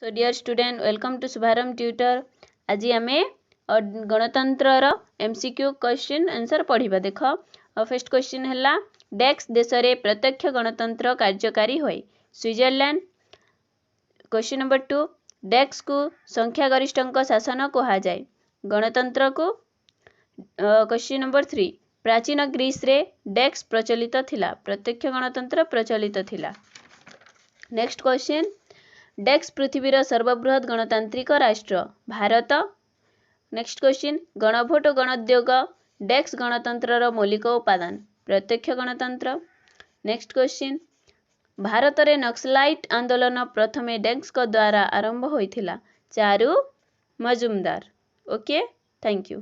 So dear student welcome to Shubharambh tutor. आज आम गणतंत्र एमसीक्यू क्वेश्चन आंसर पढ़ा। देख फर्स्ट क्वेश्चन है डेक्स देश में प्रत्यक्ष गणतंत्र कार्यकारी हुए स्विट्जरलैंड। क्वेश्चन नंबर 2 डेक्स को संख्यागरिष्ठ शासन कह जाए गणतंत्र को। क्वेश्चन नंबर 3 प्राचीन ग्रीस रे डेक्स प्रचलित थिला प्रत्यक्ष गणतंत्र प्रचलित थिला। नेक्स्ट क्वेश्चन डेक्स पृथ्वीर सर्वबृहत गणतांत्रिक राष्ट्र भारत। नेक्स्ट क्वेश्चन गणभोट गणोद्योग डेक्स गणतंत्र मौलिक उपादान प्रत्यक्ष गणतंत्र। नेक्स्ट क्वेश्चन भारत में नक्सलाइट आंदोलन प्रथमे डेक्स द्वारा आरंभ होइथिला Charu Majumdar. Okay, thank you.